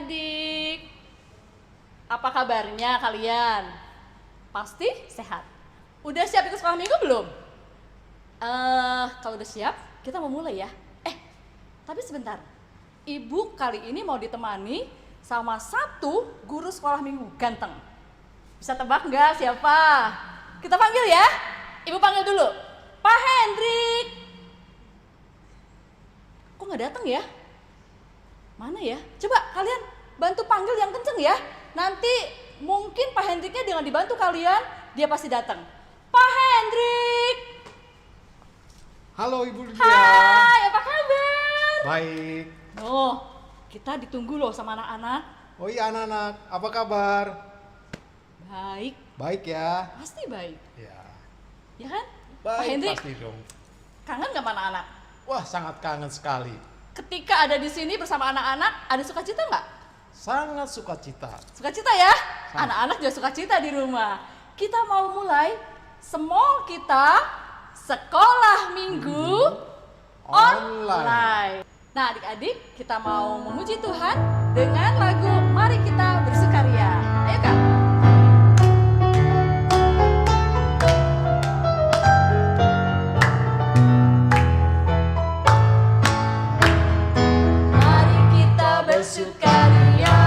adik-adik. Apa kabarnya kalian? Pasti sehat. Udah siap ikut sekolah minggu belum? Kalau udah siap, kita mau mulai ya. Tapi sebentar. Ibu kali ini mau ditemani sama satu guru sekolah minggu ganteng. Bisa tebak nggak siapa? Kita panggil ya. Ibu panggil dulu. Pak Hendrik. Kok nggak datang ya? Mana ya? Coba kalian bantu panggil yang kenceng ya. Nanti mungkin Pak Hendriknya dengan dibantu kalian, dia pasti datang. Pak Hendrik. Halo Ibu Lydia. Hai, apa kabar? Baik. Oh, kita ditunggu loh sama anak-anak. Oh iya anak-anak, apa kabar? Baik, Baik ya. pasti baik. Ya. Ya kan? Pak Baik Hendrik, pasti dong. kangen gak sama anak-anak? Wah sangat kangen sekali. Ketika ada di sini bersama anak-anak, ada sukacita nggak? Sangat sukacita. Sukacita ya? Sangat. Anak-anak juga sukacita di rumah. Kita mau mulai semua kita sekolah minggu online. Nah adik-adik, kita mau memuji Tuhan dengan lagu Mari Kita Bersukaria. Ayo Kak. Mari kita bersukaria,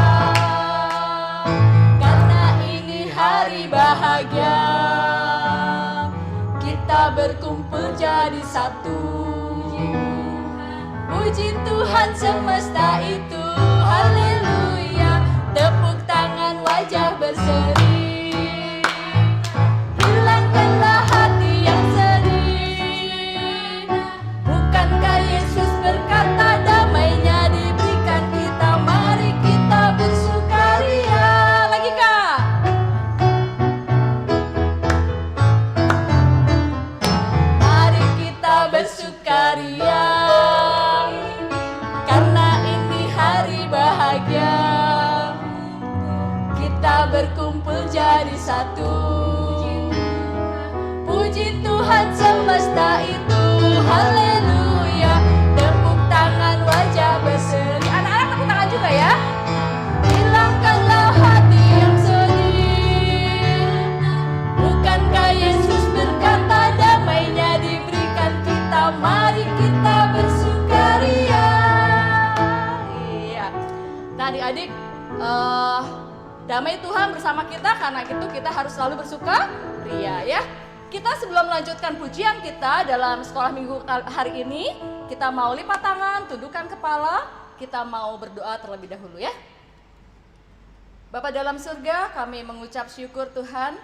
karena ini hari bahagia. Kita berkumpul jadi satu. Puji Tuhan semesta itu, haleluya. Tepuk tangan, wajah berseri. Hilangkanlah hati yang sedih. Bukankah Yesus berkata damainya diberikan kita? Mari kita bersukaria. Lagi Kak. Mari kita bersukaria, karena ini hari bahagia. Kita berkumpul jadi satu. Puji Tuhan semesta itu, haleluya. Tepuk tangan, wajah berseri. Anak-anak tepuk tangan juga ya. Hilangkanlah hati yang sedih. Bukankah Yesus berkata damainya diberikan kita? Mari kita bersukaria. Iya. Nah adik-adik, damai Tuhan bersama kita, karena itu kita harus selalu bersukaria ya. Kita sebelum melanjutkan pujian kita dalam sekolah minggu hari ini, kita mau lipat tangan, tundukkan kepala, kita mau berdoa terlebih dahulu ya. Bapa dalam surga, kami mengucap syukur Tuhan,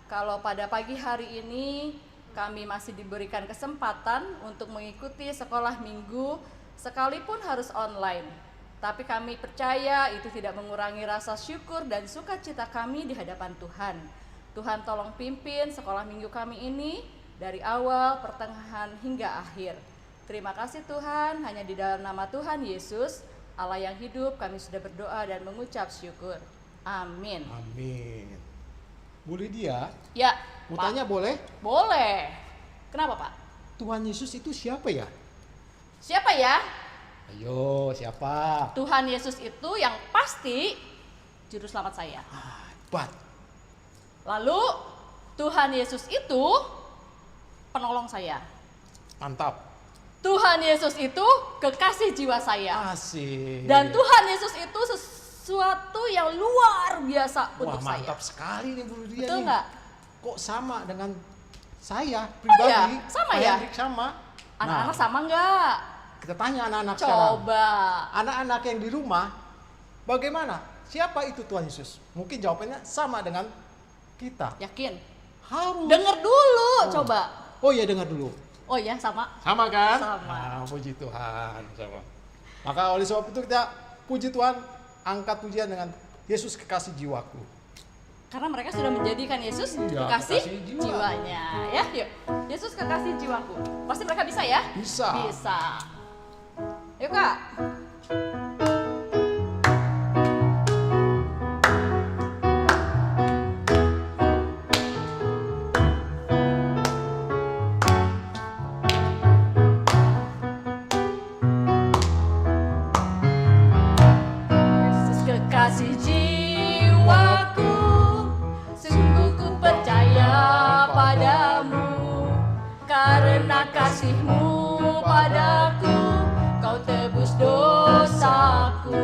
kalau pada pagi hari ini kami masih diberikan kesempatan untuk mengikuti sekolah minggu sekalipun harus online. Tapi kami percaya itu tidak mengurangi rasa syukur dan sukacita kami di hadapan Tuhan. Tuhan tolong pimpin sekolah minggu kami ini dari awal, pertengahan hingga akhir. Terima kasih Tuhan, hanya di dalam nama Tuhan Yesus, Allah yang hidup, kami sudah berdoa dan mengucap syukur. Amin. Amin. Bu Lydia, Ya, mau Pak. tanya boleh? Boleh. Kenapa Pak? Tuhan Yesus itu siapa ya? Siapa ya? Ayo, siapa? Tuhan Yesus itu yang pasti juru selamat saya. Hebat. Lalu Tuhan Yesus itu penolong saya. Mantap. Tuhan Yesus itu kekasih jiwa saya. Asik. Dan Tuhan Yesus itu sesuatu yang luar biasa Wah untuk saya. mantap sekali nih Bu Lydia. Betul nih. nggak? Kok sama dengan saya pribadi? ya? Sama Pak ya? Hendrik sama. Anak-anak Nah, sama nggak? kita tanya anak-anak sekarang. Coba. Anak-anak yang di rumah, bagaimana? Siapa itu Tuhan Yesus? Mungkin jawabannya sama dengan kita. Yakin? Harus. Dengar dulu, Oh. coba. Oh iya dengar dulu. Oh ya, sama. Sama kan? Sama. Nah, puji Tuhan. Sama. Maka oleh sebab itu kita puji Tuhan, angkat pujian dengan Yesus kekasih jiwaku. Karena mereka sudah menjadikan Yesus Iya, kekasih kekasih jiwa. jiwanya. Ya, yuk. Yesus kekasih jiwaku. Pasti mereka bisa ya? Bisa. Bisa. Yuk Kak. jiwaku, sungguh ku percaya padamu, karena kasih-Mu padaku, Kau tebus dosaku.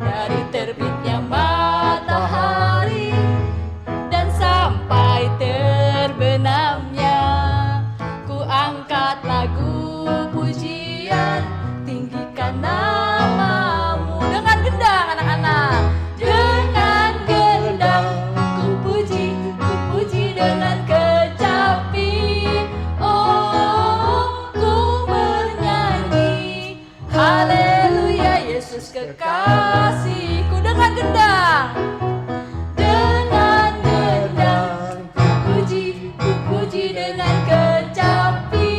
Dari terbitnya matahari dan sampai terbenamnya, ku angkat lagu pujian, tinggikan nama-Mu. Dengan gendang anak-anak, dengan gendang ku puji dengan kecapi. Oh, ku bernyanyi, haleluya Yesus kekasihku. Dengan gendang, dengan gendang ku puji dengan kecapi.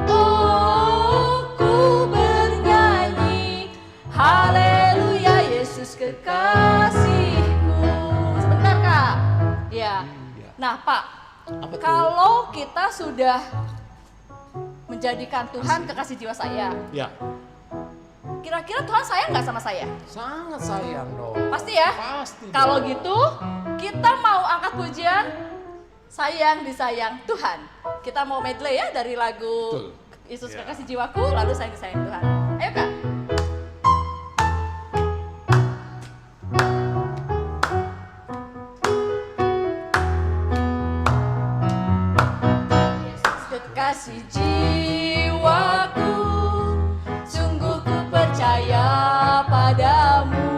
Oh, ku bernyanyi, haleluya Yesus kekasihku. Sebentar Kak. Ya. Iya. Nah Pak, Apa tuh? kalau kita sudah menjadikan Tuhan kekasih jiwa saya, Ya, kira-kira Tuhan sayang nggak sama saya? sangat sayang dong. Pasti ya? Pasti. Kalau dong. gitu, kita mau angkat pujian Sayang Disayang Tuhan. Kita mau medley ya dari lagu Betul. Yesus Ya. Kekasih Jiwaku, lalu Sayang Disayang Tuhan. Ayo Kak. Yesus kekasih jiwaku, sungguh ku percaya padamu,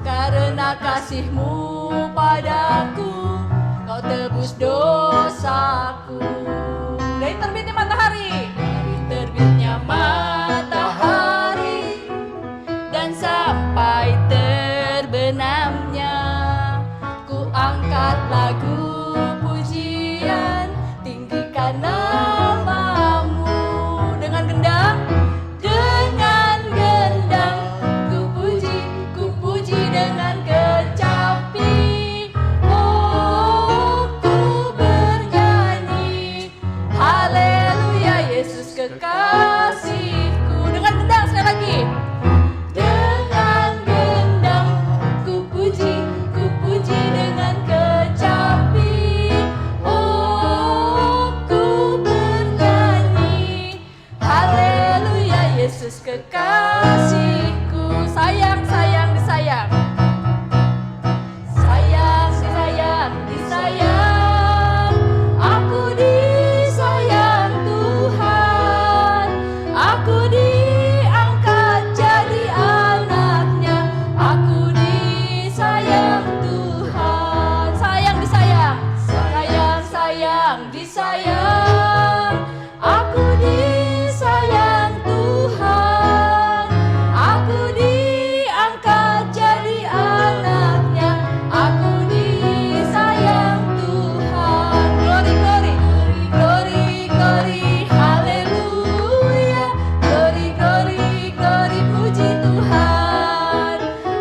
karena kasih-Mu padaku, Kau tebus dosaku. Dari terbitnya matahari, dari terbitnya matahari dan sampai terbenamnya, ku angkat lagu pujian, tinggikan nama-Mu. Dengan gendang, ku puji dengan kecapi. Oh, ku bernyanyi, haleluya Yesus kekasihku. Dengan gendang sekali lagi. Dengan gendang ku puji dengan kecapi. Oh, ku bernyanyi, haleluya Yesus kekasihku. Sayang, sayang, disayang. Sayang, sayang, disayang. Aku disayang Tuhan. Aku diangkat jadi anaknya. Aku disayang Tuhan. Sayang, disayang. Sayang, sayang, disayang. Aku disayang Tuhan. Aku diangkat jadi anaknya. Aku disayang Tuhan. Glory, glory, glory, glory, haleluya. Glory, glory, glory, puji Tuhan.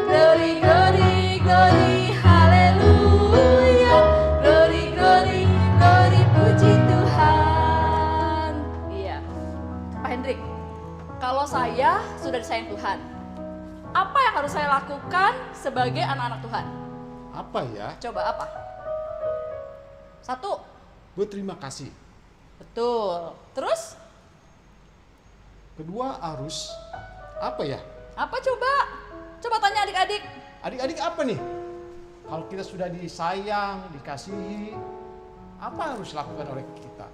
Glory, glory, glory, haleluya. Glory, glory, glory, puji Tuhan. Iya, Pak Hendrik, kalau saya sudah disayang Tuhan, apa yang harus saya lakukan sebagai anak-anak Tuhan? Apa ya? Coba apa? Satu, Berterima kasih. betul. Terus, Kedua harus apa ya? apa coba? Coba tanya adik-adik. Adik-adik apa nih? Kalau kita sudah disayang, dikasihi, apa yang harus lakukan oleh kita?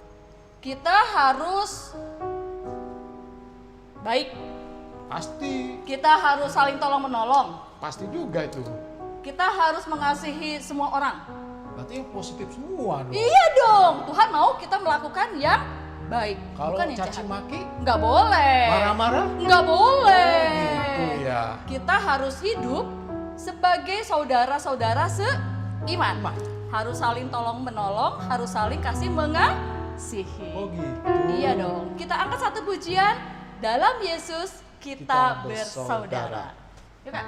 Kita harus baik. Pasti, Kita harus saling tolong menolong. pasti juga itu. Kita harus mengasihi semua orang. Berarti yang positif semua dong. Iya dong. Tuhan mau kita melakukan yang baik, Kalau bukan yang caci jahat. maki, Nggak boleh. marah-marah, Nggak boleh. gitu ya. Kita harus hidup sebagai saudara-saudara seiman. Iman. Harus saling tolong menolong, harus saling kasih mengasihi. Oh gitu. Iya dong. Kita angkat satu pujian, dalam Yesus kita Kita bersaudara. bersaudara. Yuk Kak.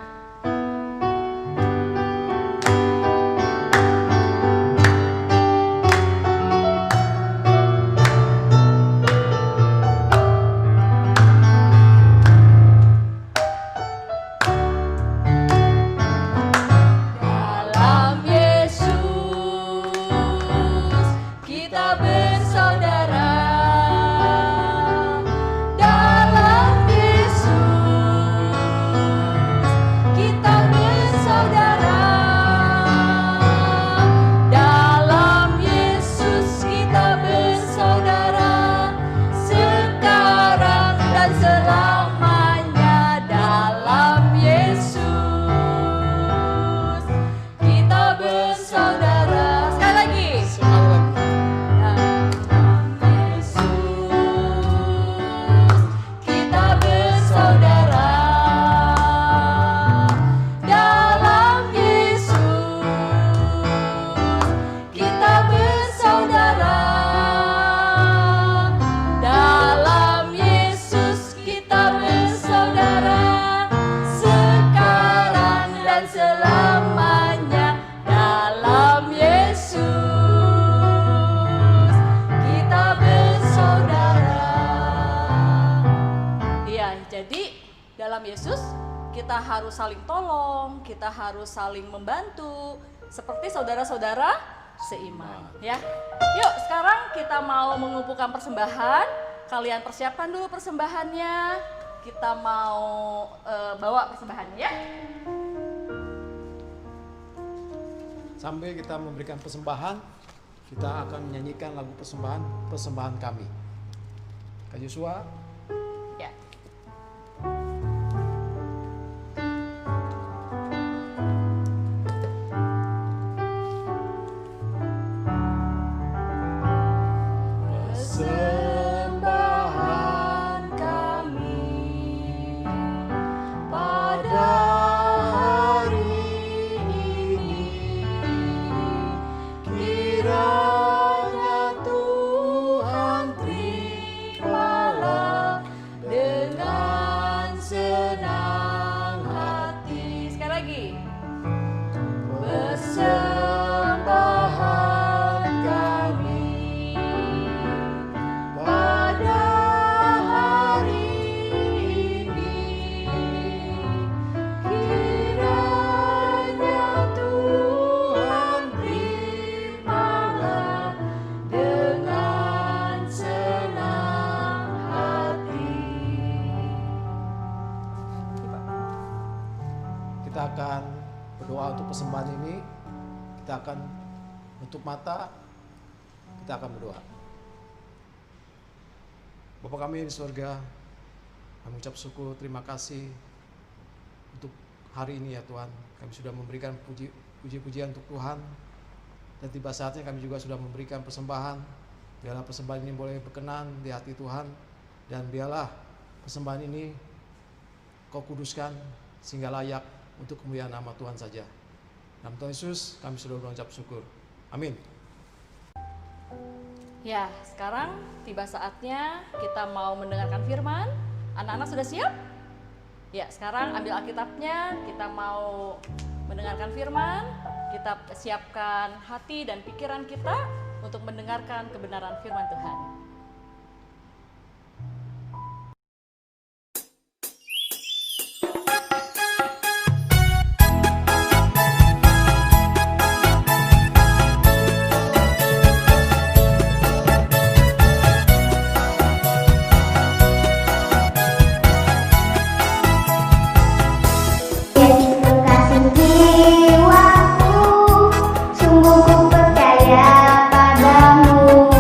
menolong, kita harus saling membantu seperti saudara-saudara seiman, ya. Yuk, sekarang kita mau mengumpulkan persembahan. Kalian persiapkan dulu persembahannya. Kita mau bawa persembahannya, ya. Sambil kita memberikan persembahan, kita akan menyanyikan lagu persembahan kami. Kak Yosua, Ya. persembahan kami pada hari ini, kiranya Tuhan terimalah dengan senang hati. Sekali lagi. Persembahan kami pada hari ini, kiranya Tuhan terimalah dengan senang hati. Kita akan berdoa untuk persembahan ini. Kita akan menutup mata. Kita akan berdoa. Bapa kami di surga, kami ucap syukur, terima kasih untuk hari ini ya Tuhan. Kami sudah memberikan puji-pujian untuk Tuhan. Dan tiba saatnya kami juga sudah memberikan persembahan. Biarlah persembahan ini boleh berkenan di hati Tuhan. Dan biarlah persembahan ini Kau kuduskan sehingga layak untuk kemuliaan nama Tuhan saja. Dalam Tuhan Yesus kami sudah mengucap syukur. Amin. Ya, sekarang tiba saatnya kita mau mendengarkan firman. Anak-anak sudah siap? Ya, sekarang ambil Alkitabnya, kita mau mendengarkan firman. Kita siapkan hati dan pikiran kita untuk mendengarkan kebenaran firman Tuhan. Yesus kekasih jiwaku, sungguh ku percaya padamu.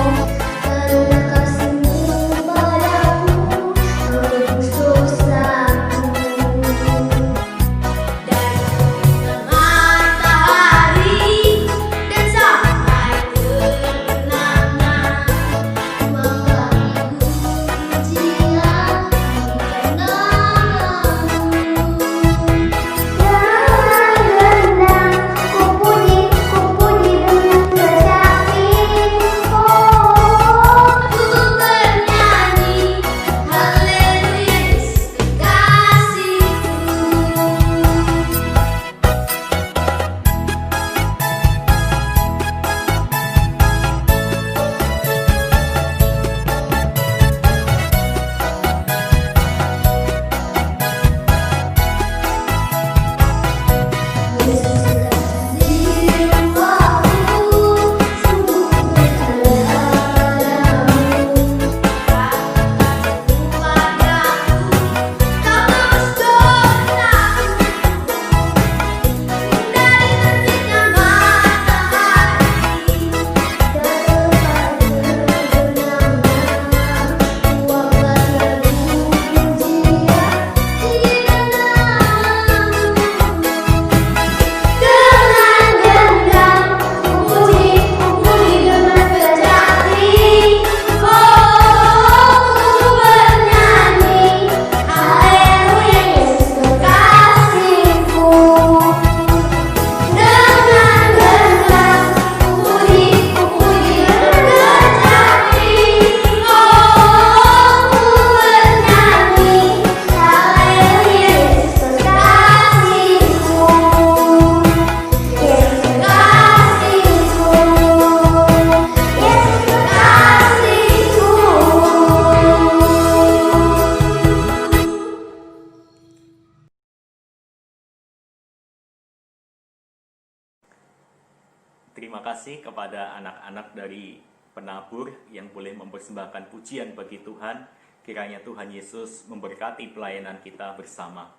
Terima kasih kepada anak-anak dari penabur yang boleh mempersembahkan pujian bagi Tuhan. Kiranya Tuhan Yesus memberkati pelayanan kita bersama.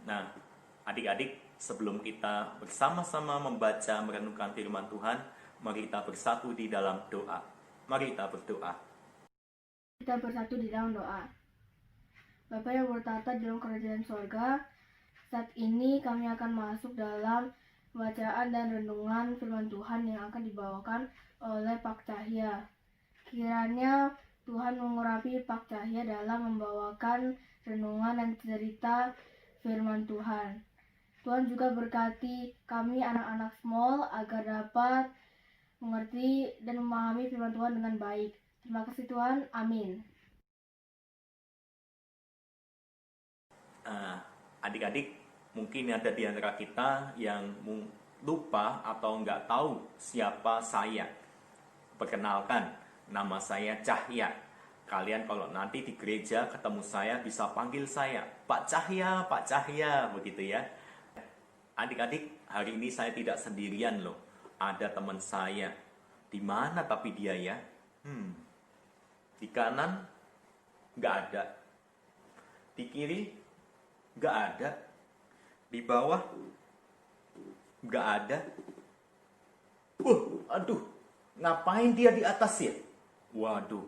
Nah, adik-adik, sebelum kita bersama-sama membaca merenungkan firman Tuhan, mari kita bersatu di dalam doa. Mari kita berdoa. Kita bersatu di dalam doa. Bapa yang bertata di dalam kerajaan surga, saat ini kami akan masuk dalam bacaan dan renungan firman Tuhan yang akan dibawakan oleh Pak Cahya. Kiranya Tuhan mengurapi Pak Cahya dalam membawakan renungan dan cerita firman Tuhan. Tuhan juga berkati kami anak-anak small agar dapat mengerti dan memahami firman Tuhan dengan baik. Terima kasih Tuhan, amin. Adik-adik, mungkin ada di antara kita yang lupa atau nggak tahu siapa saya. Perkenalkan, nama saya Cahya. Kalian kalau nanti di gereja ketemu saya bisa panggil saya Pak Cahya, begitu ya. Adik-adik, hari ini saya tidak sendirian loh. Ada teman saya. Di mana tapi dia ya? Di kanan nggak ada. Di kiri nggak ada. Di bawah nggak ada. Aduh, ngapain dia di atas ya? Waduh,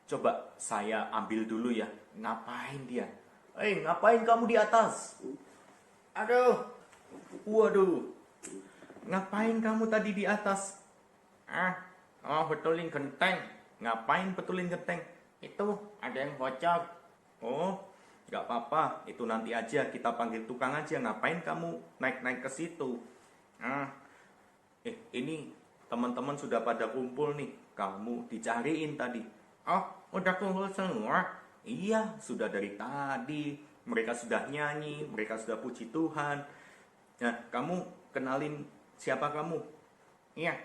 coba saya ambil dulu ya. Ngapain dia? Ngapain kamu di atas? Aduh, waduh, ngapain kamu tadi di atas? Betulin genteng. Ngapain betulin genteng? Itu ada yang bocor. Oh, nggak apa-apa, itu nanti aja kita panggil tukang aja. Ngapain kamu naik-naik ke situ? Ini teman-teman sudah pada kumpul nih. Kamu dicariin tadi. Oh, udah kumpul semua? Iya, sudah dari tadi. Mereka sudah nyanyi, mereka sudah puji Tuhan. Nah, kamu kenalin siapa kamu? Iya.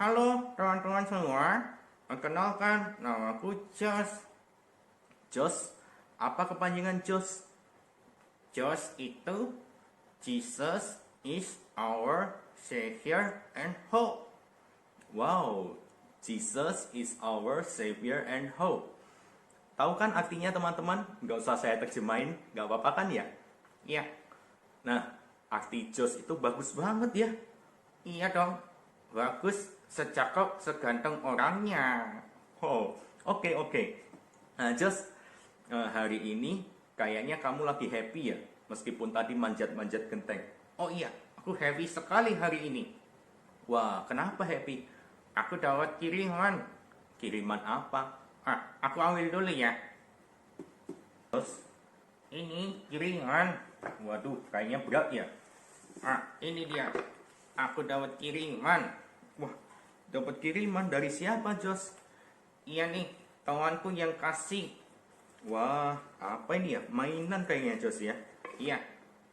Halo teman-teman semua. Kenalkan, namaku Jos. Jos? Apa kepanjangan Jos? Jos itu Jesus is our Savior and hope. Wow, Jesus is our Savior and hope. Tahu kan artinya teman-teman? Nggak usah saya terjemahin, nggak apa-apa kan ya? Iya. Nah, arti Jos itu bagus banget ya. Iya dong, bagus, secakep, seganteng orangnya. Oh, oke. Nah, Jos, hari ini kayaknya kamu lagi happy ya, meskipun tadi manjat-manjat genteng. Oh iya, aku happy sekali hari ini. Wah, kenapa happy? Aku dapat kiriman. Kiriman apa? Aku ambil dulu ya. Terus, ini kiriman. Waduh, kayaknya berat ya. Ini dia. Aku dapat kiriman. Wah, dapat kiriman dari siapa, Jos? Iya nih, temanku yang kasih. Wah, apa ini ya? Mainan kayaknya, Jos ya? Iya.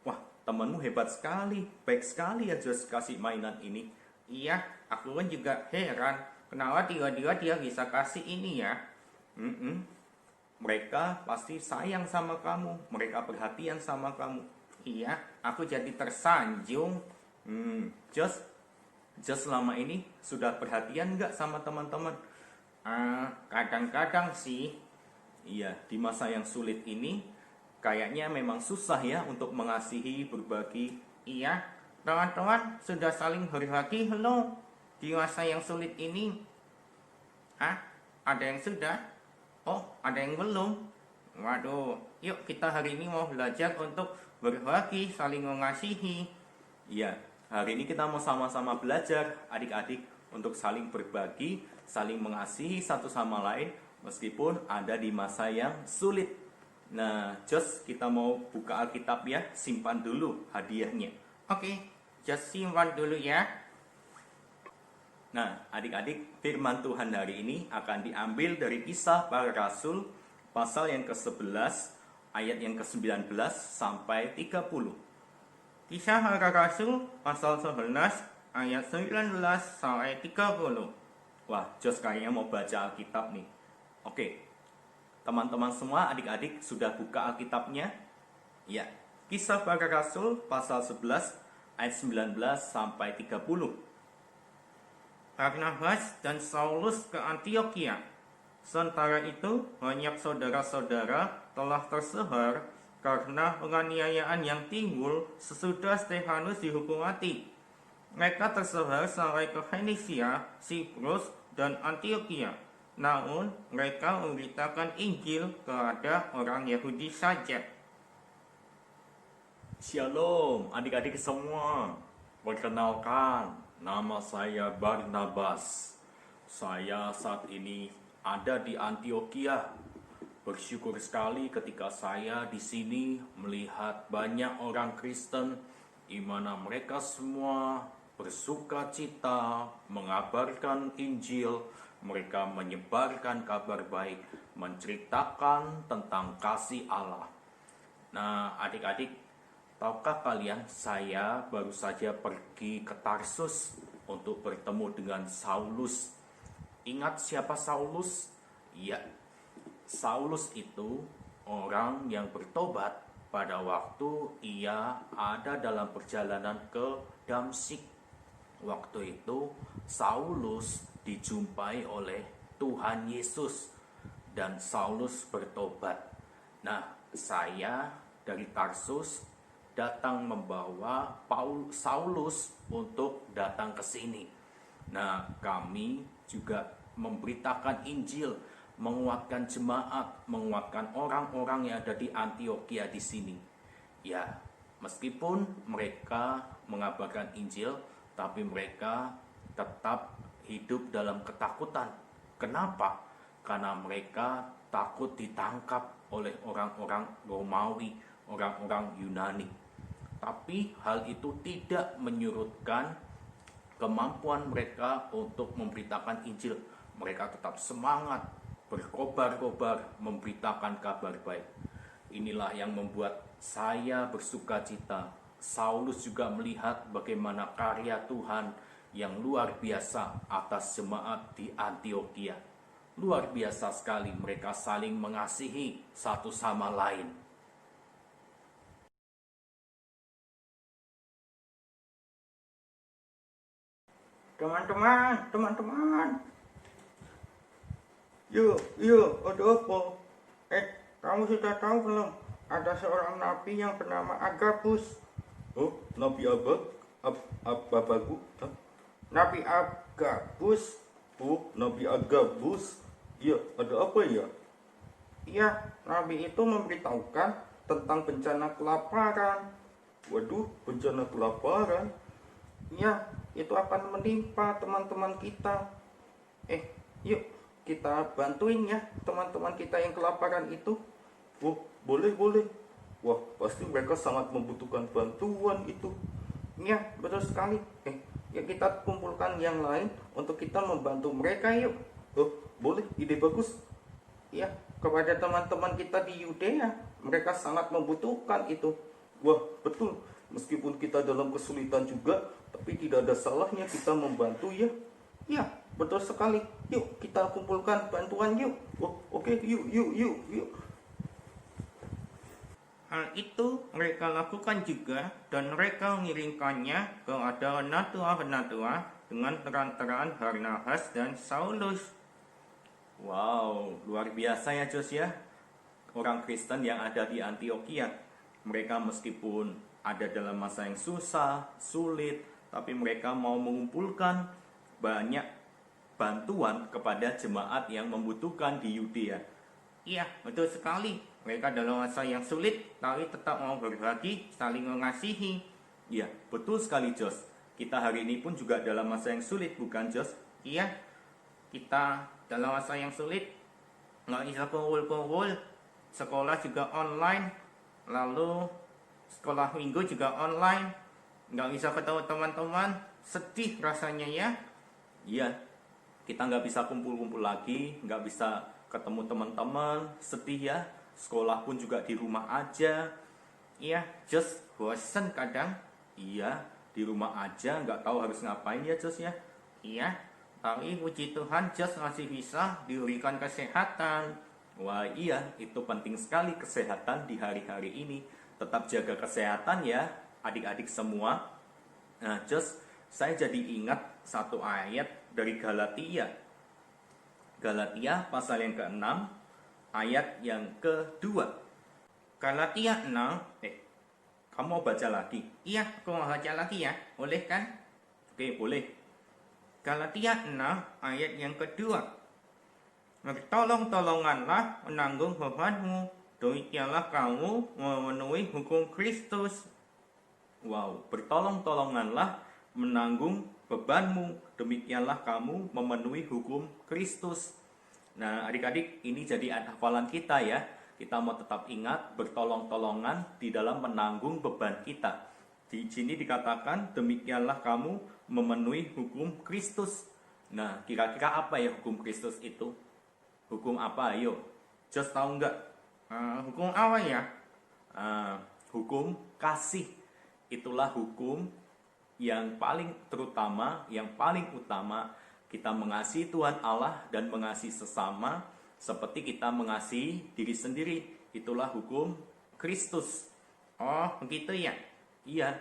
Wah, temanmu hebat sekali. Baik sekali ya, Jos, kasih mainan ini. Iya, aku kan juga heran. Kenapa tiba-tiba dia bisa kasih ini ya? Mereka pasti sayang sama kamu. Mereka perhatian sama kamu. Iya, aku jadi tersanjung. Jos selama ini sudah perhatian nggak sama teman-teman? Kadang-kadang sih. Iya, di masa yang sulit ini kayaknya memang susah ya untuk mengasihi, berbagi. Iya, teman-teman sudah saling berbagi belum di masa yang sulit ini? Ada yang sudah? Oh, ada yang belum? Waduh, yuk kita hari ini mau belajar untuk berbagi, saling mengasihi. Iya, hari ini kita mau sama-sama belajar adik-adik untuk saling berbagi, saling mengasihi satu sama lain, meskipun ada di masa yang sulit. Nah, Jos, kita mau buka Alkitab ya. Simpan dulu hadiahnya. Oke, Jos simpan dulu ya. Nah, adik-adik, firman Tuhan hari ini akan diambil dari Kisah Para Rasul, pasal yang ke-11, ayat yang ke-19 sampai 30. Kisah Para Rasul, pasal 11, ayat 19 sampai 30. Wah, Jos kayaknya mau baca Alkitab nih. Oke, teman-teman semua, adik-adik sudah buka Alkitabnya? Ya, Kisah Para Rasul pasal 11 ayat 19 sampai 30. Barnabas dan Saulus ke Antiokhia. Sementara itu, banyak saudara-saudara telah tersebar karena penganiayaan yang timbul sesudah Stefanus dihukum mati. Mereka tersebar sampai ke Fenisia, Siprus, dan Antiokhia. Namun, mereka memberitakan Injil kepada orang Yahudi saja. Shalom adik-adik semua. Perkenalkan, nama saya Barnabas. Saya saat ini ada di Antiokhia. Bersyukur sekali ketika saya di sini melihat banyak orang Kristen di mana mereka semua bersuka cita mengabarkan Injil, mereka menyebarkan kabar baik, menceritakan tentang kasih Allah. Nah, adik-adik, tahukah kalian saya baru saja pergi ke Tarsus untuk bertemu dengan Saulus. Ingat siapa Saulus? Ya, Saulus itu orang yang bertobat pada waktu ia ada dalam perjalanan ke Damsyik. Waktu itu Saulus dijumpai oleh Tuhan Yesus dan Saulus bertobat. Nah, saya dari Tarsus datang membawa Saulus untuk datang ke sini. Nah, kami juga memberitakan Injil, menguatkan jemaat, menguatkan orang-orang yang ada di Antiokhia di sini. Ya, meskipun mereka mengabarkan Injil, tapi mereka tetap hidup dalam ketakutan. Kenapa? Karena mereka takut ditangkap oleh orang-orang Romawi, orang-orang Yunani. Tapi hal itu tidak menyurutkan kemampuan mereka untuk memberitakan Injil. Mereka tetap semangat, berkobar-kobar, memberitakan kabar baik. Inilah yang membuat saya bersuka cita. Saulus juga melihat bagaimana karya Tuhan yang luar biasa atas jemaat di Antiokhia. Luar biasa sekali, mereka saling mengasihi satu sama lain. Teman-teman. Yuk, ada apa? Kamu sudah tahu belum? Ada seorang nabi yang bernama Agabus. Oh, Nabi Abagu? Nabi Agabus. Oh, Nabi Agabus. Ya, ada apa ya? Iya, nabi itu memberitahukan tentang bencana kelaparan. Waduh, bencana kelaparan. Ya, itu akan menimpa teman-teman kita. Yuk kita bantuin ya teman-teman kita yang kelaparan itu. Oh, boleh. Wah, pasti mereka sangat membutuhkan bantuan itu. Ya, betul sekali. Ya kita kumpulkan yang lain untuk kita membantu mereka yuk. Oh, boleh, ide bagus. Ya, kepada teman-teman kita di Yudea, mereka sangat membutuhkan itu. Wah, betul. Meskipun kita dalam kesulitan juga, tapi tidak ada salahnya kita membantu ya. Ya, betul sekali. Yuk kita kumpulkan bantuan yuk. Oh, oke, yuk. Hal itu mereka lakukan juga dan mereka mengirimkannya kepada penatua-penatua dengan perantaraan Barnabas dan Saulus. Wow, luar biasa ya Jos ya. Orang Kristen yang ada di Antiokhia, mereka meskipun ada dalam masa yang susah, sulit, tapi mereka mau mengumpulkan banyak bantuan kepada jemaat yang membutuhkan di Yudea. Iya, betul sekali. Mereka dalam masa yang sulit, tapi tetap mau berbagi, saling mengasihi. Iya, betul sekali Jos. Kita hari ini pun juga dalam masa yang sulit, bukan Jos? Iya, kita dalam masa yang sulit, nggak bisa kumpul-kumpul, sekolah juga online, lalu sekolah minggu juga online, nggak bisa ketemu teman-teman, sedih rasanya ya. Iya, kita nggak bisa kumpul-kumpul lagi, nggak bisa ketemu teman-teman, sedih ya. Sekolah pun juga di rumah aja. Iya, just bosen kadang. Iya, di rumah aja, nggak tahu harus ngapain ya Jos ya. Iya, tapi puji Tuhan just masih bisa diberikan kesehatan. Wah iya, itu penting sekali kesehatan di hari-hari ini. Tetap jaga kesehatan ya adik-adik semua. Nah Jos, saya jadi ingat satu ayat dari Galatia. Galatia pasal yang ke-6, ayat yang kedua. Galatia 6, kamu mau baca lagi? Iya, aku mau baca lagi ya. Boleh kan? Oke, boleh. Galatia 6, ayat yang kedua. Bertolong-tolonganlah menanggung bebanmu, demikianlah kamu memenuhi hukum Kristus. Wow, bertolong-tolonganlah menanggung bebanmu, demikianlah kamu memenuhi hukum Kristus. Nah, adik-adik, ini jadi hafalan kita ya. Kita mau tetap ingat bertolong-tolongan di dalam menanggung beban kita. Di sini dikatakan, demikianlah kamu memenuhi hukum Kristus. Nah, kira-kira apa ya hukum Kristus itu? Hukum apa? Ayo, just tahu nggak? Hukum apa ya? Hukum kasih. Itulah hukum yang paling terutama, yang paling utama, kita mengasihi Tuhan Allah dan mengasihi sesama seperti kita mengasihi diri sendiri. Itulah hukum Kristus. Oh, begitu ya? Iya.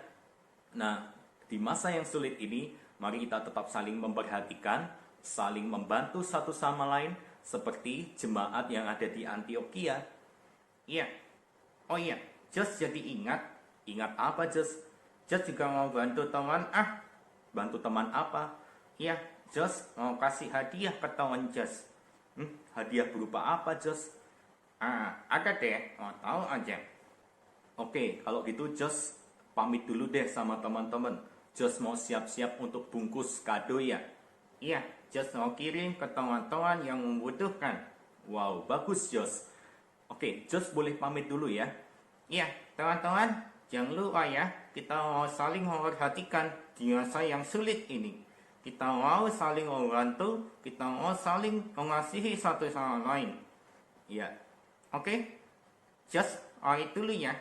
Nah, di masa yang sulit ini, mari kita tetap saling memperhatikan, saling membantu satu sama lain, seperti jemaat yang ada di Antioquia. Iya. Oh iya, just jadi ingat apa just? Just juga mau bantu teman. Bantu teman apa? Iya, just mau kasih hadiah ke teman just. Hadiah berupa apa just? Ada deh, mau tahu aja. Oke, kalau gitu just pamit dulu deh sama teman-teman. Just mau siap-siap untuk bungkus kado ya. Iya, just mau kirim ke teman-teman yang membutuhkan. Wow, bagus just. Oke, just boleh pamit dulu ya. Iya, teman-teman, jangan lupa ya, kita mau saling memperhatikan di masa yang sulit ini. Kita mau saling membantu, kita mau saling mengasihi satu sama lain. Ya, oke? Just itu dulu ya.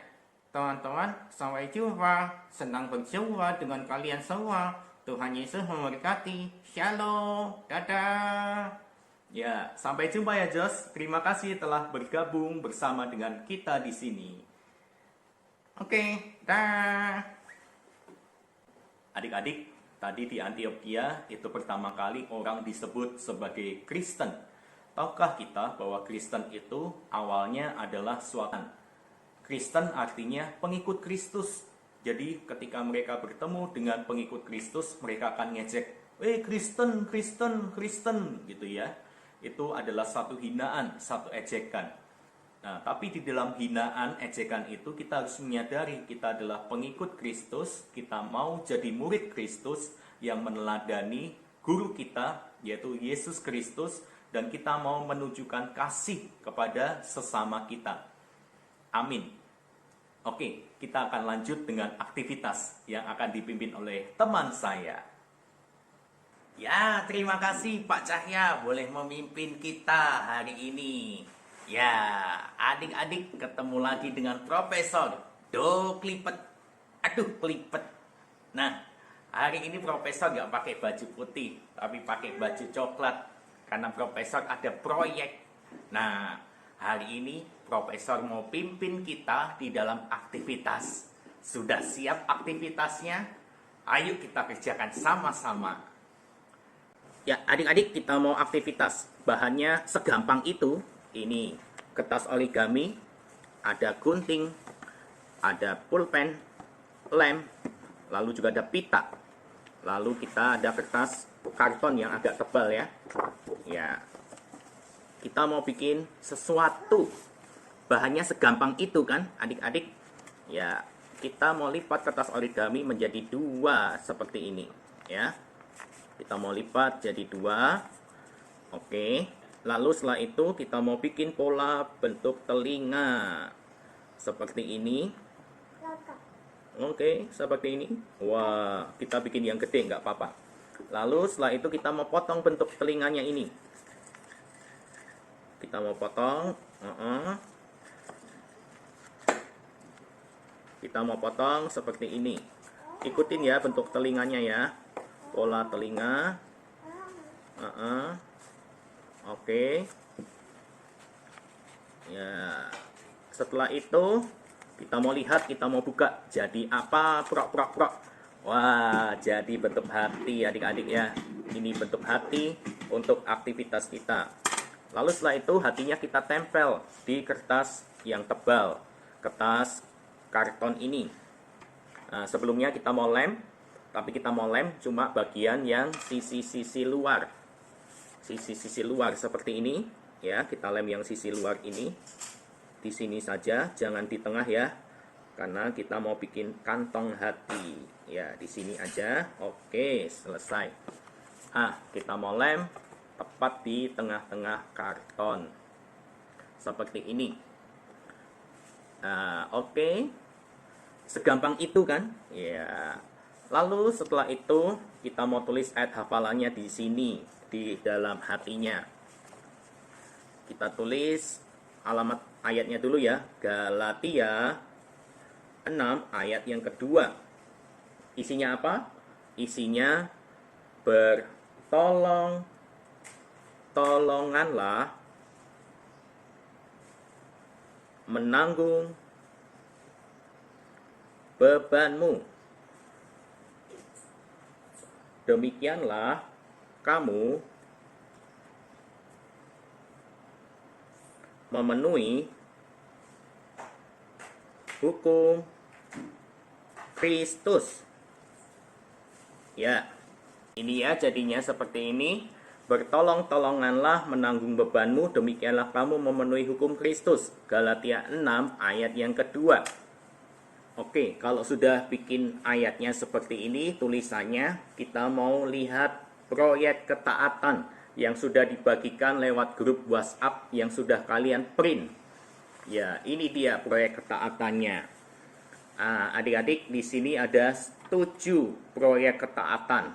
Teman-teman, sampai jumpa. Senang berjumpa dengan kalian semua. Tuhan Yesus memberkati. Shalom. Dadah. Ya, sampai jumpa ya Jos. Terima kasih telah bergabung bersama dengan kita di sini. Oke, dah. Adik-adik, tadi di Antioquia itu pertama kali orang disebut sebagai Kristen. Tahukah kita bahwa Kristen itu awalnya adalah suatu Kristen artinya pengikut Kristus. Jadi ketika mereka bertemu dengan pengikut Kristus, mereka akan ngejek, Kristen, Kristen, Kristen, gitu ya. Itu adalah satu hinaan, satu ejekan. Nah, tapi di dalam hinaan, ejekan itu kita harus menyadari kita adalah pengikut Kristus, kita mau jadi murid Kristus yang meneladani guru kita, yaitu Yesus Kristus, dan kita mau menunjukkan kasih kepada sesama kita. Amin. Oke, kita akan lanjut dengan aktivitas yang akan dipimpin oleh teman saya. Ya, terima kasih Pak Cahya boleh memimpin kita hari ini. Ya, adik-adik ketemu lagi dengan Profesor Do Klipet. Aduh, Klipet. Nah, hari ini Profesor nggak pakai baju putih, tapi pakai baju coklat. Karena Profesor ada proyek. Nah, hari ini Profesor mau pimpin kita di dalam aktivitas. Sudah siap aktivitasnya? Ayo kita kerjakan sama-sama. Ya, adik-adik kita mau aktivitas. Bahannya segampang itu. Ini kertas origami, ada gunting, ada pulpen, lem, lalu juga ada pita. Lalu kita ada kertas karton yang agak tebal ya. Ya, kita mau bikin sesuatu. Bahannya segampang itu kan adik-adik. Ya, kita mau lipat kertas origami menjadi dua seperti ini. Ya, kita mau lipat jadi dua. Oke. Lalu setelah itu kita mau bikin pola bentuk telinga seperti ini. Oke, seperti ini. Wah, kita bikin yang gede nggak apa-apa. Lalu setelah itu kita mau potong bentuk telinganya ini. Kita mau potong. Kita mau potong seperti ini. Ikutin ya bentuk telinganya ya. Pola telinga. Oke. Ya. Setelah itu kita mau lihat, kita mau buka. Jadi apa? Prok. Wah, jadi bentuk hati adik-adik ya. Ini bentuk hati untuk aktivitas kita. Lalu setelah itu hatinya kita tempel di kertas yang tebal, kertas karton ini. Nah, sebelumnya kita mau lem, tapi kita mau lem cuma bagian yang sisi-sisi luar. Sisi-sisi luar seperti ini ya, kita lem yang sisi luar ini. Di sini saja, jangan di tengah ya. Karena kita mau bikin kantong hati. Ya, di sini aja. Oke, selesai. Kita mau lem tepat di tengah-tengah karton. Seperti ini. Oke. Segampang itu kan? Ya. Lalu setelah itu kita mau tulis ayat hafalannya di sini, di dalam hatinya. Kita tulis alamat ayatnya dulu ya. Galatia 6 ayat yang kedua. Isinya apa? Isinya tolonganlah menanggung bebanmu. Demikianlah kamu memenuhi hukum Kristus. Ya, ini ya jadinya seperti ini. Bertolong-tolonganlah menanggung bebanmu, demikianlah kamu memenuhi hukum Kristus. Galatia 6 ayat yang kedua. Oke, kalau sudah bikin ayatnya seperti ini, tulisannya kita mau lihat proyek ketaatan yang sudah dibagikan lewat grup WhatsApp yang sudah kalian print. Ya, ini dia proyek ketaatannya. Adik-adik, di sini ada 7 proyek ketaatan.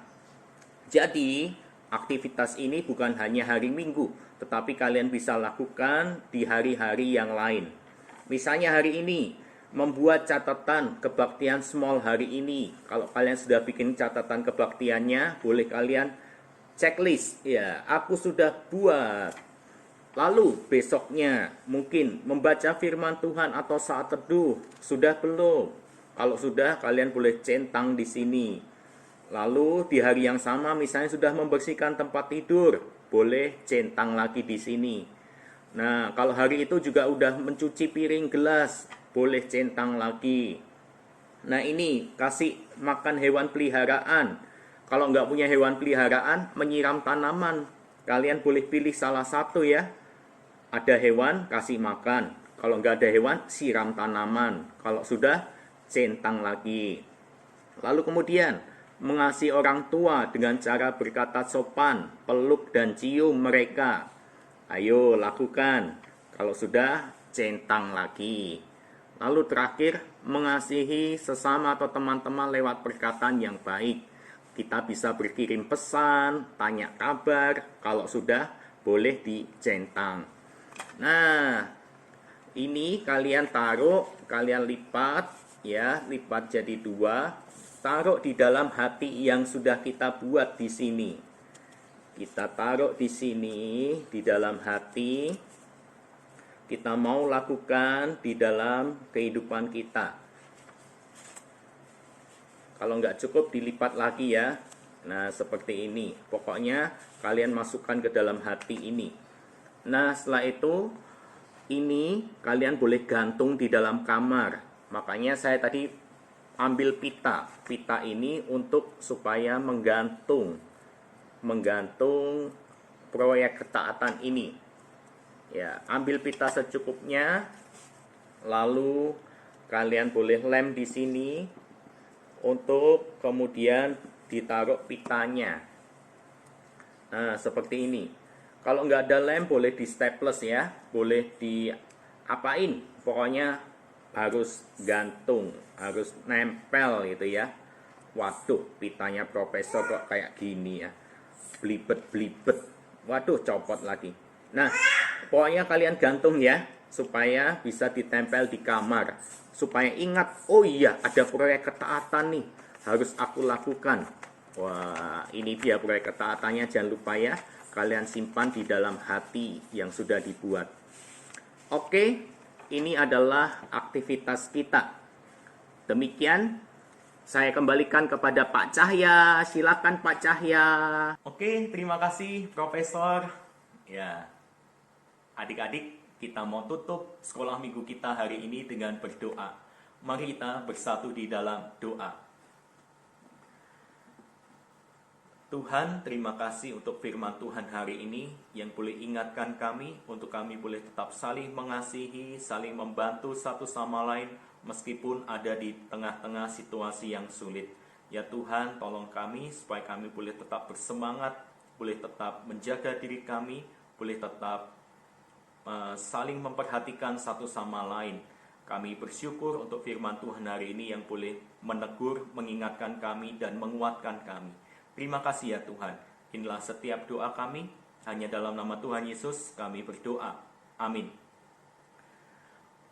Jadi, aktivitas ini bukan hanya hari Minggu, tetapi kalian bisa lakukan di hari-hari yang lain. Misalnya hari ini, membuat catatan kebaktian small hari ini. Kalau kalian sudah bikin catatan kebaktiannya, boleh kalian checklist. Ya, aku sudah buat. Lalu besoknya mungkin membaca firman Tuhan atau saat teduh. Sudah belum? Kalau sudah, kalian boleh centang di sini. Lalu di hari yang sama misalnya sudah membersihkan tempat tidur, boleh centang lagi di sini. Nah, kalau hari itu juga udah mencuci piring gelas, boleh centang lagi. Nah, ini kasih makan hewan peliharaan. Kalau nggak punya hewan peliharaan, menyiram tanaman. Kalian boleh pilih salah satu ya. Ada hewan, kasih makan. Kalau nggak ada hewan, siram tanaman. Kalau sudah, centang lagi. Lalu kemudian, mengasihi orang tua dengan cara berkata sopan, peluk dan cium mereka. Ayo lakukan. Kalau sudah, centang lagi. Lalu terakhir, mengasihi sesama atau teman-teman lewat perkataan yang baik. Kita bisa berkirim pesan, tanya kabar. Kalau sudah, boleh dicentang. Nah, ini kalian taruh, kalian lipat, ya, lipat jadi 2. Taruh di dalam hati yang sudah kita buat di sini. Kita taruh di sini, di dalam hati. Kita mau lakukan di dalam kehidupan kita. Kalau nggak cukup, dilipat lagi ya. Nah, seperti ini. Pokoknya kalian masukkan ke dalam hati ini. Nah, setelah itu, ini kalian boleh gantung di dalam kamar. Makanya saya tadi ambil pita. Pita ini untuk supaya menggantung proyek ketaatan ini. Ya, ambil pita secukupnya. Lalu kalian boleh lem di sini untuk kemudian ditaruh pitanya. Nah, seperti ini. Kalau nggak ada lem, boleh di staples ya. Boleh diapain. Pokoknya harus gantung, harus nempel gitu ya. Waduh, pitanya profesor kok kayak gini ya. Blibet-blibet. Waduh, copot lagi. Nah, pokoknya kalian gantung ya, supaya bisa ditempel di kamar. Supaya ingat, oh iya, ada proyek ketaatan nih, harus aku lakukan. Wah, ini dia proyek ketaatannya, jangan lupa ya. Kalian simpan di dalam hati yang sudah dibuat. Oke, ini adalah aktivitas kita. Demikian Saya kembalikan kepada Pak Cahya. Silakan Pak Cahya. Oke, terima kasih Profesor. Ya, adik-adik, kita mau tutup sekolah minggu kita hari ini dengan berdoa. Mari kita bersatu di dalam doa. Tuhan, terima kasih untuk firman Tuhan hari ini yang boleh ingatkan kami untuk kami boleh tetap saling mengasihi, saling membantu satu sama lain meskipun ada di tengah-tengah situasi yang sulit. Ya Tuhan, tolong kami supaya kami boleh tetap bersemangat, boleh tetap menjaga diri kami, boleh tetap saling memperhatikan satu sama lain. Kami bersyukur untuk firman Tuhan hari ini yang boleh menegur, mengingatkan kami dan menguatkan kami. Terima kasih ya Tuhan. Inilah setiap doa kami. Hanya dalam nama Tuhan Yesus kami berdoa. Amin.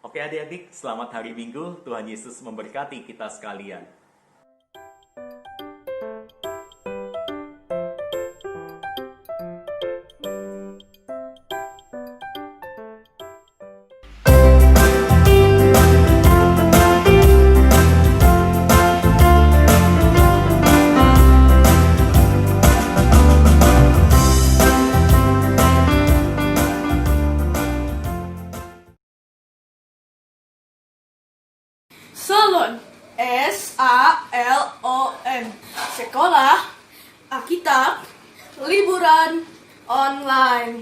Oke adik-adik, selamat hari Minggu. Tuhan Yesus memberkati kita sekalian. Salon, S-A-L-O-N, sekolah, Alkitab, liburan, online.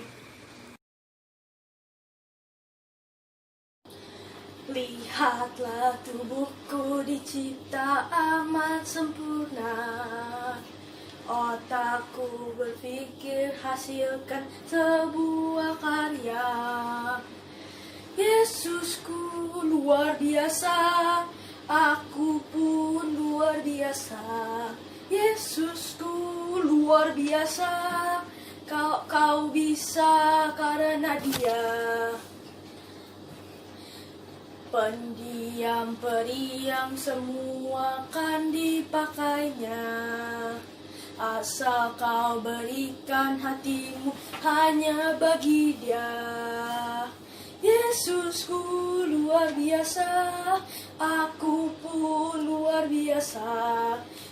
Lihatlah tubuhku dicipta amat sempurna. Otakku berpikir hasilkan sebuah karya. Yesusku luar biasa, aku pun luar biasa. Yesusku luar biasa, kau bisa karena Dia. Pendiam periang semua kan dipakainya, asal kau berikan hatimu hanya bagi Dia. Yesusku luar biasa, aku pun luar biasa.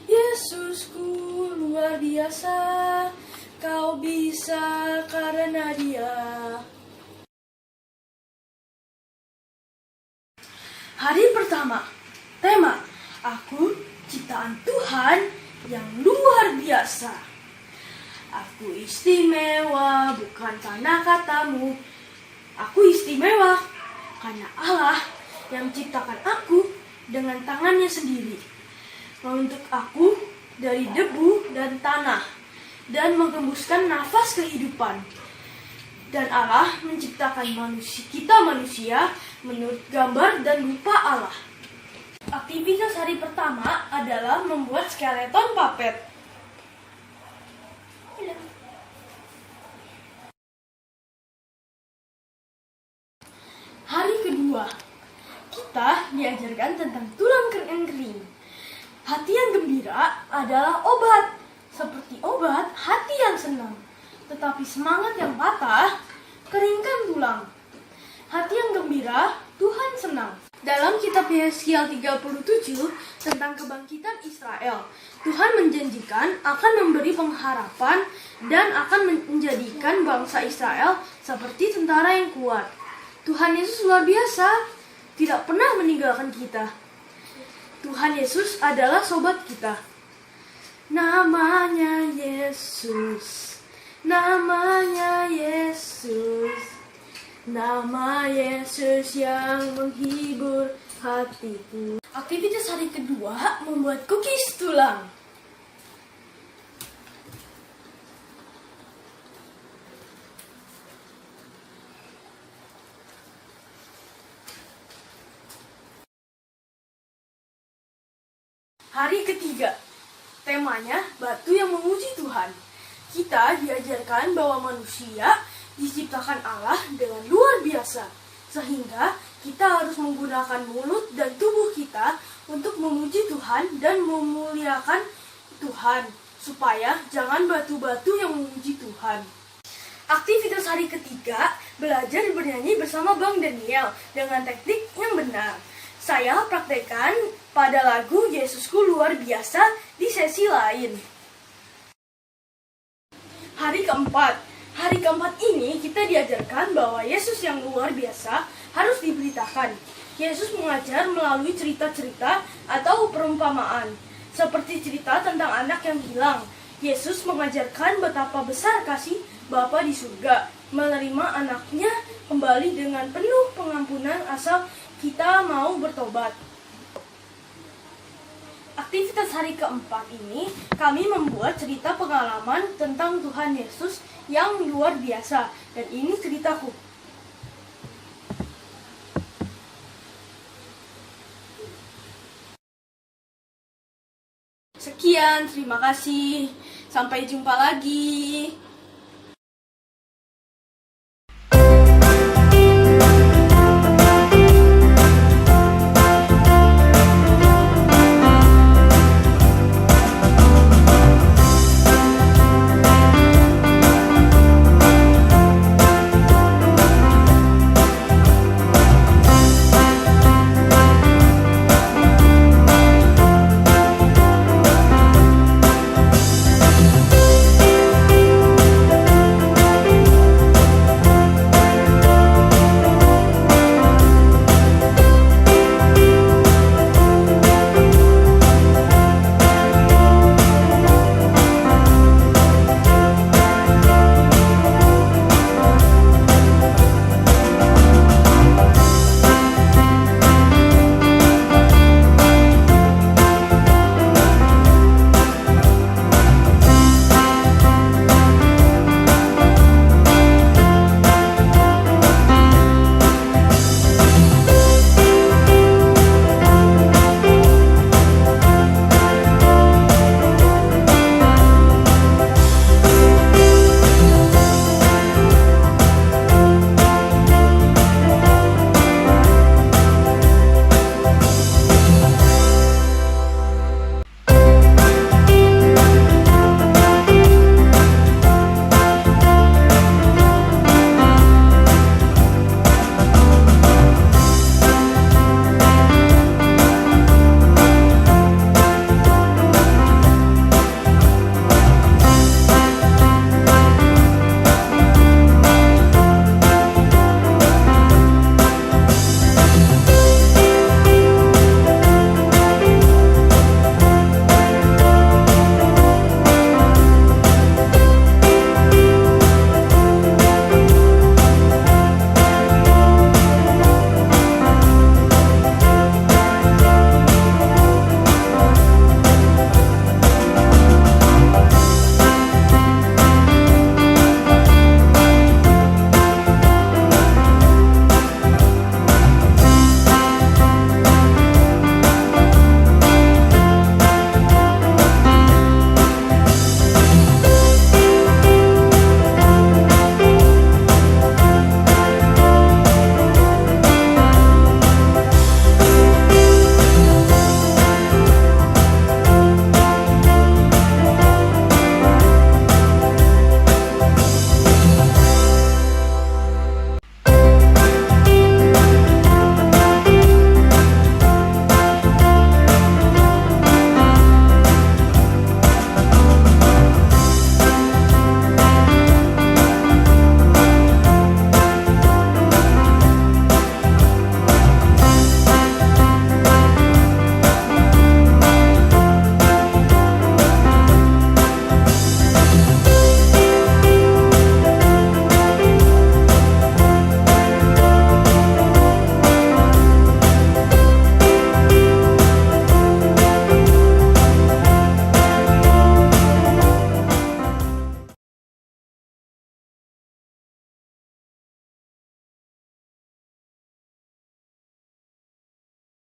Yesusku luar biasa, kau bisa karena Dia. Hari pertama, tema, aku ciptaan Tuhan yang luar biasa. Aku istimewa bukan karena katamu. Aku istimewa karena Allah yang menciptakan aku dengan tangannya sendiri, membentuk aku dari debu dan tanah, dan menghembuskan nafas kehidupan. Dan Allah menciptakan kita manusia menurut gambar dan rupa Allah. Aktivitas hari pertama adalah membuat skeleton puppet. Hari kedua, kita diajarkan tentang tulang kering. Hati yang gembira adalah obat. Seperti obat, hati yang senang. Tetapi semangat yang patah, keringkan tulang. Hati yang gembira, Tuhan senang. Dalam kitab Yeskiel 37 tentang kebangkitan Israel, Tuhan menjanjikan akan memberi pengharapan dan akan menjadikan bangsa Israel seperti tentara yang kuat. Tuhan Yesus luar biasa, tidak pernah meninggalkan kita. Tuhan Yesus adalah sobat kita. Namanya Yesus, namanya Yesus, nama Yesus yang menghibur hatiku. Aktivitas hari kedua membuat cookies tulang. Hari ketiga, temanya batu yang memuji Tuhan. Kita diajarkan bahwa manusia diciptakan Allah dengan luar biasa, sehingga kita harus menggunakan mulut dan tubuh kita untuk memuji Tuhan dan memuliakan Tuhan, supaya jangan batu-batu yang memuji Tuhan. Aktivitas hari ketiga, belajar bernyanyi bersama Bang Daniel dengan teknik yang benar. Saya praktekkan pada lagu Yesusku Luar Biasa di sesi lain. Hari keempat ini kita diajarkan bahwa Yesus yang luar biasa harus diberitakan. Yesus mengajar melalui cerita-cerita atau perumpamaan, seperti cerita tentang anak yang hilang. Yesus mengajarkan betapa besar kasih Bapa di surga, menerima anaknya kembali dengan penuh pengampunan asal kita mau bertobat. Aktivitas hari keempat ini, kami membuat cerita pengalaman tentang Tuhan Yesus yang luar biasa. Dan ini ceritaku. Sekian, terima kasih. Sampai jumpa lagi.